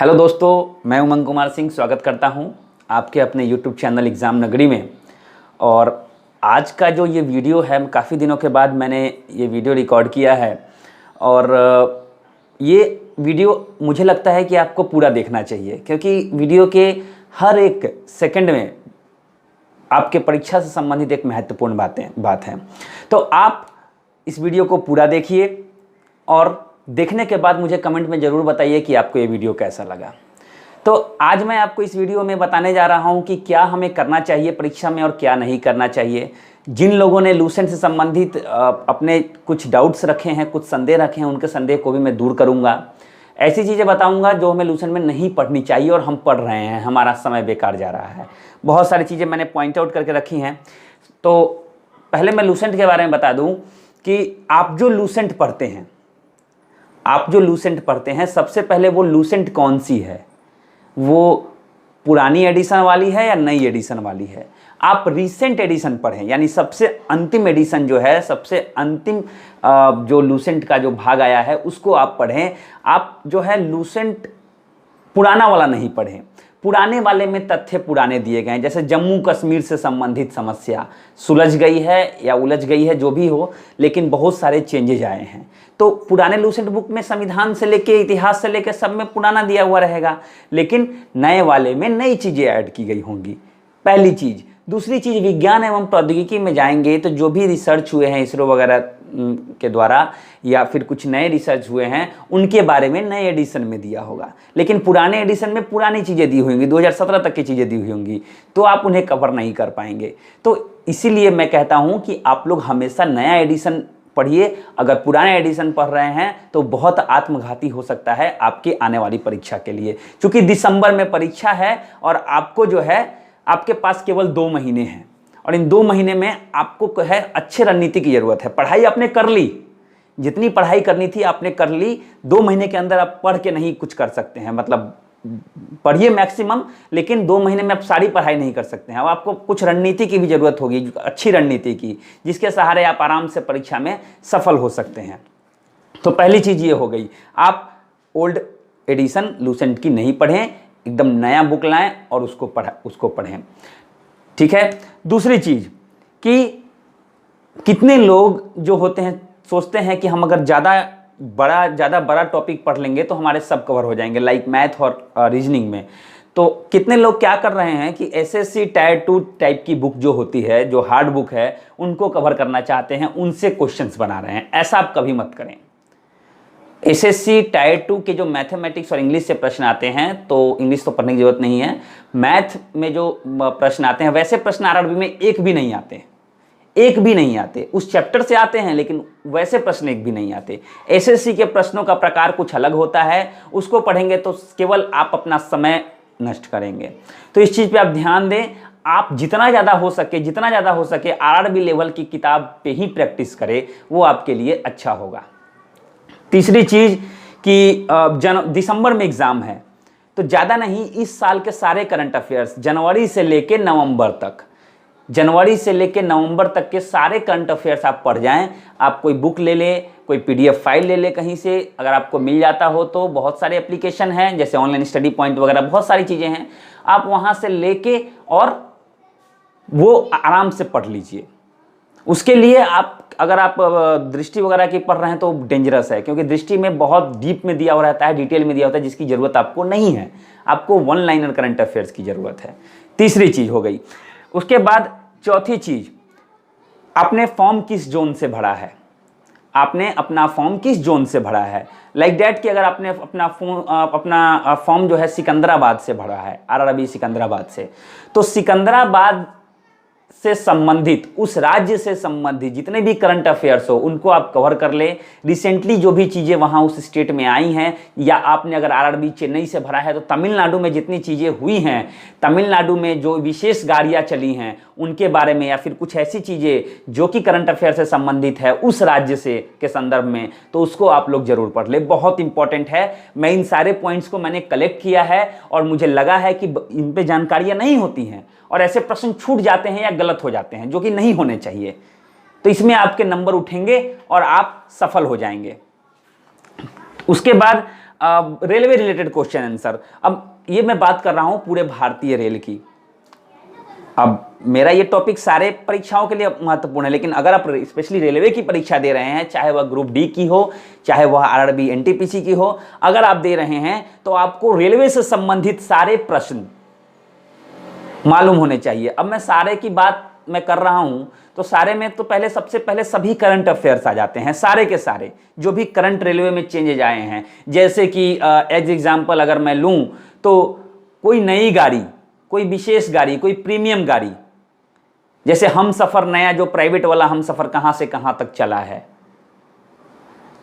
Hello दोस्तों, मैं उमंग कुमार सिंह स्वागत करता हूं आपके अपने यूट्यूब चैनल एग्ज़ाम नगरी में। और आज का जो ये वीडियो है, काफ़ी दिनों के बाद मैंने ये वीडियो रिकॉर्ड किया है और ये वीडियो मुझे लगता है कि आपको पूरा देखना चाहिए, क्योंकि वीडियो के हर एक सेकंड में आपके परीक्षा से संबंधित एक महत्वपूर्ण बात है। तो आप इस वीडियो को पूरा देखिए और देखने के बाद मुझे कमेंट में ज़रूर बताइए कि आपको ये वीडियो कैसा लगा। तो आज मैं आपको इस वीडियो में बताने जा रहा हूँ कि क्या हमें करना चाहिए परीक्षा में और क्या नहीं करना चाहिए। जिन लोगों ने लूसेंट से संबंधित अपने कुछ डाउट्स रखे हैं, कुछ संदेह रखे हैं, उनके संदेह को भी मैं दूर करूँगा। ऐसी चीज़ें बताऊँगा जो हमें लूसेंट में नहीं पढ़नी चाहिए और हम पढ़ रहे हैं, हमारा समय बेकार जा रहा है। बहुत सारी चीज़ें मैंने पॉइंट आउट करके रखी हैं। तो पहले मैं लूसेंट के बारे में बता दूँ कि आप जो लूसेंट पढ़ते हैं सबसे पहले वो लूसेंट कौन सी है, वो पुरानी एडिशन वाली है या नई एडिशन वाली है। आप रीसेंट एडिशन पढ़ें, यानी सबसे अंतिम एडिशन जो है, सबसे अंतिम जो लूसेंट का जो भाग आया है उसको आप पढ़ें। आप जो है लूसेंट पुराना वाला नहीं पढ़ें। पुराने वाले में तथ्य पुराने दिए गए हैं, जैसे जम्मू कश्मीर से संबंधित समस्या सुलझ गई है या उलझ गई है, जो भी हो, लेकिन बहुत सारे चेंजेज आए हैं। तो पुराने लूसेंट बुक में संविधान से लेके इतिहास से लेके सब में पुराना दिया हुआ रहेगा, लेकिन नए वाले में नई चीज़ें ऐड की गई होंगी, पहली चीज़। दूसरी चीज़, विज्ञान एवं प्रौद्योगिकी में जाएंगे तो जो भी रिसर्च हुए हैं इसरो वगैरह के द्वारा या फिर कुछ नए रिसर्च हुए हैं उनके बारे में नए एडिशन में दिया होगा, लेकिन पुराने एडिशन में पुरानी चीज़ें दी हुई होंगी, 2017 तक की चीज़ें दी हुई होंगी, तो आप उन्हें कवर नहीं कर पाएंगे। तो इसीलिए मैं कहता हूं कि आप लोग हमेशा नया एडिशन पढ़िए। अगर पुराने एडिशन पढ़ रहे हैं तो बहुत आत्मघाती हो सकता है आपकी आने वाली परीक्षा के लिए, क्योंकि दिसंबर में परीक्षा है और आपको जो है आपके पास केवल 2 महीने हैं और इन 2 महीने में आपको है अच्छे रणनीति की ज़रूरत है। पढ़ाई आपने कर ली, जितनी पढ़ाई करनी थी आपने कर ली। 2 महीने के अंदर आप पढ़ के नहीं कुछ कर सकते हैं, मतलब पढ़िए मैक्सिमम, लेकिन 2 महीने में आप सारी पढ़ाई नहीं कर सकते हैं। अब आपको कुछ रणनीति की भी ज़रूरत होगी, अच्छी रणनीति की, जिसके सहारे आप आराम से परीक्षा में सफल हो सकते हैं। तो पहली चीज़ ये हो गई, आप ओल्ड एडिशन लूसेंट की नहीं पढ़ें, एकदम नया बुक लाएं और उसको पढ़ें, ठीक है। दूसरी चीज़ कि कितने लोग जो होते हैं सोचते हैं कि हम अगर ज़्यादा बड़ा टॉपिक पढ़ लेंगे तो हमारे सब कवर हो जाएंगे, लाइक मैथ और रीजनिंग में। तो कितने लोग क्या कर रहे हैं कि एसएससी टायर 2 टाइप की बुक जो होती है, जो हार्ड बुक है, उनको कवर करना चाहते हैं, उनसे क्वेश्चंस बना रहे हैं। ऐसा आप कभी मत करें। एसएससी टायर 2 के जो मैथमेटिक्स और इंग्लिश से प्रश्न आते हैं, तो इंग्लिश तो पढ़ने की जरूरत नहीं है, मैथ में जो प्रश्न आते हैं वैसे प्रश्न आरआरबी में एक भी नहीं आते। उस चैप्टर से आते हैं लेकिन वैसे प्रश्न एक भी नहीं आते। एसएससी के प्रश्नों का प्रकार कुछ अलग होता है, उसको पढ़ेंगे तो केवल आप अपना समय नष्ट करेंगे। तो इस चीज़ पे आप ध्यान दें। आप जितना ज़्यादा हो सके आरआरबी लेवल की किताब पे ही प्रैक्टिस करें, वो आपके लिए अच्छा होगा। तीसरी चीज़ कि दिसंबर में एग्ज़ाम है, तो ज़्यादा नहीं, इस साल के सारे करंट अफेयर्स जनवरी से लेके नवंबर तक के सारे करंट अफेयर्स आप पढ़ जाएं। आप कोई बुक ले लें, कोई पीडीएफ फाइल ले लें कहीं से, अगर आपको मिल जाता हो तो। बहुत सारे एप्लीकेशन हैं जैसे ऑनलाइन स्टडी पॉइंट वगैरह, बहुत सारी चीज़ें हैं, आप वहाँ से लेके और वो आराम से पढ़ लीजिए। उसके लिए अगर आप दृष्टि वगैरह की पढ़ रहे हैं तो डेंजरस है, क्योंकि दृष्टि में बहुत डीप में दिया हुआ रहता है, डिटेल में दिया होता है, जिसकी ज़रूरत आपको नहीं है। आपको 1 लाइनर करंट अफेयर्स की ज़रूरत है। तीसरी चीज़ हो गई। उसके बाद चौथी चीज़, आपने फॉर्म किस जोन से भरा है, लाइक दैट कि अगर आपने अपना फॉर्म जो है सिकंदराबाद से भरा है, आरआरबी सिकंदराबाद से, तो सिकंदराबाद से संबंधित, उस राज्य से संबंधित जितने भी करंट अफेयर्स हो उनको आप कवर कर ले। रिसेंटली जो भी चीज़ें वहाँ उस स्टेट में आई हैं, या आपने अगर आरआरबी चेन्नई से भरा है तो तमिलनाडु में जितनी चीज़ें हुई हैं, तमिलनाडु में जो विशेष गाड़ियाँ चली हैं उनके बारे में, या फिर कुछ ऐसी चीज़ें जो कि करंट अफेयर से संबंधित है उस राज्य से के संदर्भ में, तो उसको आप लोग जरूर पढ़ ले, बहुत इंपॉर्टेंट है। मैं इन सारे पॉइंट्स को मैंने कलेक्ट किया है और मुझे लगा है कि इन पे जानकारियाँ नहीं होती हैं और ऐसे प्रश्न छूट जाते हैं या गलत हो जाते हैं, जो कि नहीं होने चाहिए। तो इसमें आपके नंबर उठेंगे और आप सफल हो जाएंगे। उसके बाद रेलवे रिलेटेड क्वेश्चन आंसर। अब ये मैं बात कर रहा हूं पूरे भारतीय रेल की। अब मेरा ये टॉपिक सारे परीक्षाओं के लिए महत्वपूर्ण है, लेकिन अगर आप स्पेशली रेलवे की परीक्षा दे रहे हैं, चाहे वह ग्रुप डी की हो, चाहे वह आरआरबी एनटीपीसी की हो, अगर आप दे रहे हैं तो आपको रेलवे से संबंधित सारे प्रश्न मालूम होने चाहिए। अब मैं सारे की बात मैं कर रहा हूं तो सारे में तो पहले सबसे पहले सभी करंट अफेयर्स आ जाते हैं, सारे के सारे जो भी करंट रेलवे में चेंजेज आए हैं। जैसे कि एज एग्जाम्पल अगर मैं लूं तो कोई नई गाड़ी, कोई विशेष गाड़ी, कोई प्रीमियम गाड़ी, जैसे हम सफर नया जो प्राइवेट वाला हम सफर कहां से कहां तक चला है।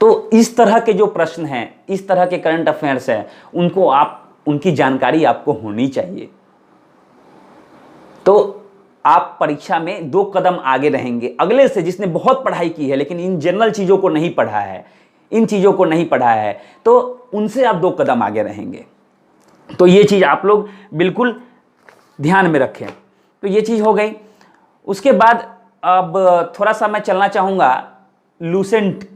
तो इस तरह के जो प्रश्न हैं, इस तरह के करंट अफेयर्स हैं, उनको उनकी जानकारी आपको होनी चाहिए। तो आप परीक्षा में 2 कदम आगे रहेंगे अगले से, जिसने बहुत पढ़ाई की है लेकिन इन जनरल चीजों को नहीं पढ़ा है, इन चीजों को नहीं पढ़ा है, तो उनसे आप 2 कदम आगे रहेंगे। तो ये चीज आप लोग बिल्कुल ध्यान में रखें। तो ये चीज हो गई। उसके बाद अब थोड़ा सा मैं चलना चाहूंगा लूसेंट।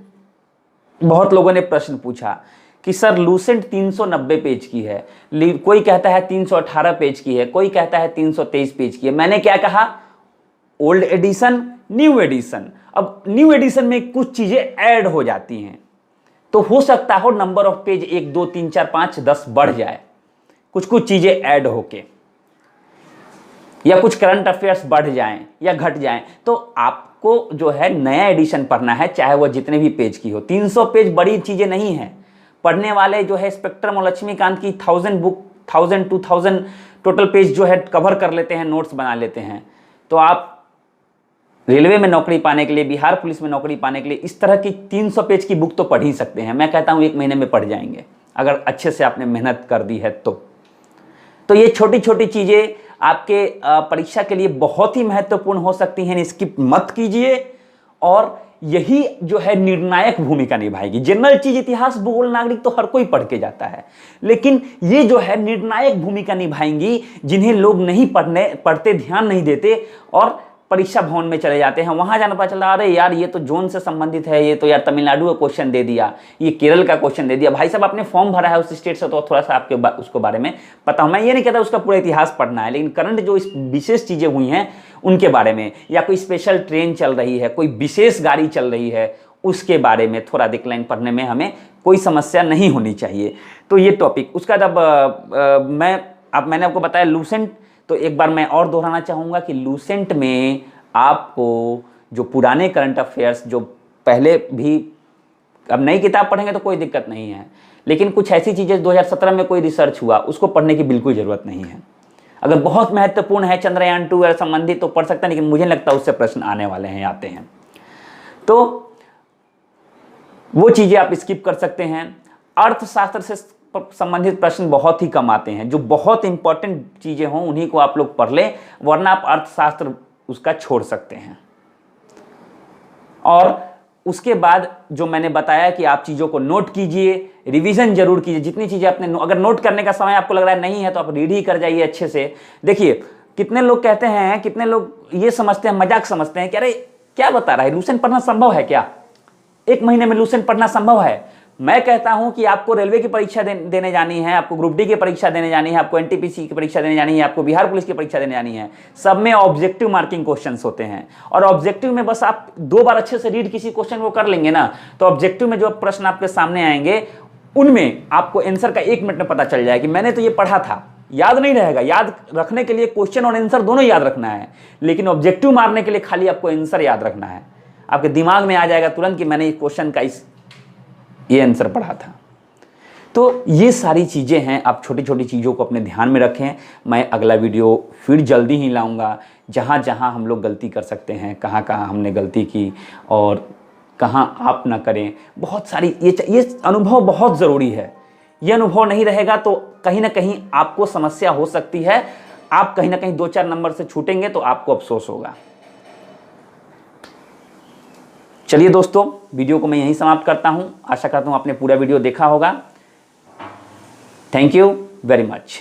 बहुत लोगों ने प्रश्न पूछा कि सर लूसेंट 390 पेज की है, कोई कहता है 318 पेज की है, कोई कहता है 323 पेज की है। मैंने क्या कहा? Old edition, new edition. अब न्यू एडिशन में कुछ चीजें ऐड हो जाती हैं, तो हो सकता हो नंबर ऑफ पेज 1 2 3 4 5 10 बढ़ जाए, कुछ चीजें ऐड होके, या कुछ करंट अफेयर्स बढ़ जाएं या घट जाएं। तो आपको जो है नया एडिशन पढ़ना है, चाहे वह जितने भी पेज की हो। 300 पेज बड़ी चीजें नहीं है। पढ़ने वाले जो है स्पेक्ट्रम और लक्ष्मीकांत की 1000 बुक, 1000 2000 टोटल पेज जो है कवर कर लेते हैं, नोट्स बना लेते हैं। तो आप रेलवे में नौकरी पाने के लिए, बिहार पुलिस में नौकरी पाने के लिए इस तरह की 300 पेज की बुक तो पढ़ ही सकते हैं। मैं कहता हूं 1 महीने में पढ़ जाएंगे, अगर अच्छे से आपने मेहनत कर दी है तो ये छोटी छोटी चीजें आपके परीक्षा के लिए बहुत ही महत्वपूर्ण हो सकती हैं। स्किप मत कीजिए, और यही जो है निर्णायक भूमिका निभाएगी। जनरल चीज इतिहास, भूगोल, नागरिक तो हर कोई पढ़ के जाता है, लेकिन ये जो है निर्णायक भूमिका निभाएंगी, जिन्हें लोग नहीं पढ़ते, ध्यान नहीं देते और परीक्षा भवन में चले जाते हैं। वहां जाना पता चला, अरे यार ये तो जोन से संबंधित है, ये तो यार तमिलनाडु का क्वेश्चन दे दिया, ये केरल का क्वेश्चन दे दिया। भाई साहब आपने फॉर्म भरा है उस स्टेट से, तो थोड़ा सा आपके उसको बारे में पता हो। मैं ये नहीं कहता उसका पूरा इतिहास पढ़ना है, लेकिन करंट जो इस विशेष चीजें हुई हैं उनके बारे में, या कोई स्पेशल ट्रेन चल रही है, कोई विशेष गाड़ी चल रही है, उसके बारे में थोड़ा दिख लाइन पढ़ने में हमें कोई समस्या नहीं होनी चाहिए। तो ये टॉपिक। उसका अब मैंने आपको बताया लूसेंट, तो एक बार मैं और दोहराना चाहूँगा कि लूसेंट में आपको जो पुराने करंट अफेयर्स जो पहले भी, अब नई किताब पढ़ेंगे तो कोई दिक्कत नहीं है, लेकिन कुछ ऐसी चीज़ें 2017 में कोई रिसर्च हुआ उसको पढ़ने की बिल्कुल ज़रूरत नहीं है। अगर बहुत महत्वपूर्ण है चंद्रयान 2 या संबंधित तो पढ़ सकते हैं, लेकिन मुझे लगता है उससे प्रश्न आने वाले हैं, आते हैं, तो वो चीज़ें आप स्किप कर सकते हैं। अर्थशास्त्र से संबंधित प्रश्न बहुत ही कम आते हैं। जो बहुत इंपॉर्टेंट चीज़ें हों उन्हीं को आप लोग पढ़ लें, वरना आप अर्थशास्त्र उसका छोड़ सकते हैं। और उसके बाद जो मैंने बताया कि आप चीज़ों को नोट कीजिए, रिवीजन जरूर कीजिए। जितनी चीज़ें आपने अगर नोट करने का समय आपको लग रहा है नहीं है तो आप रीड ही कर जाइए अच्छे से। देखिए कितने लोग कहते हैं, कितने लोग ये समझते हैं, मजाक समझते हैं कि अरे क्या बता रहा है, लूसेंट पढ़ना संभव है क्या? 1 महीने में लूसेंट पढ़ना संभव है? मैं कहता हूं कि आपको रेलवे की परीक्षा देने जानी है, आपको ग्रुप डी की परीक्षा देने जानी है, आपको एनटीपीसी की परीक्षा देने जानी है, आपको बिहार पुलिस की परीक्षा देने जानी है। सब में ऑब्जेक्टिव मार्किंग क्वेश्चंस होते हैं, और ऑब्जेक्टिव में बस आप 2 बार अच्छे से रीड किसी क्वेश्चन को कर लेंगे ना, तो ऑब्जेक्टिव में जो प्रश्न आपके सामने आएंगे उनमें आपको आंसर का 1 मिनट में पता चल जाएगा कि मैंने तो ये पढ़ा था। याद नहीं रहेगा, याद रखने के लिए क्वेश्चन और आंसर दोनों याद रखना है, लेकिन ऑब्जेक्टिव मारने के लिए खाली आपको आंसर याद रखना है। आपके दिमाग में आ जाएगा तुरंत कि मैंने इस क्वेश्चन का ये आंसर पढ़ा था। तो ये सारी चीज़ें हैं, आप छोटी छोटी चीज़ों को अपने ध्यान में रखें। मैं अगला वीडियो फिर जल्दी ही लाऊंगा, जहाँ जहाँ हम लोग गलती कर सकते हैं, कहाँ कहाँ हमने गलती की और कहाँ आप ना करें। बहुत सारी ये अनुभव बहुत ज़रूरी है। ये अनुभव नहीं रहेगा तो कहीं ना कहीं आपको समस्या हो सकती है, आप कहीं ना कहीं 2-4 नंबर से छूटेंगे तो आपको अफसोस होगा। चलिए दोस्तों, वीडियो को मैं यहीं समाप्त करता हूं। आशा करता हूं आपने पूरा वीडियो देखा होगा। Thank you very much.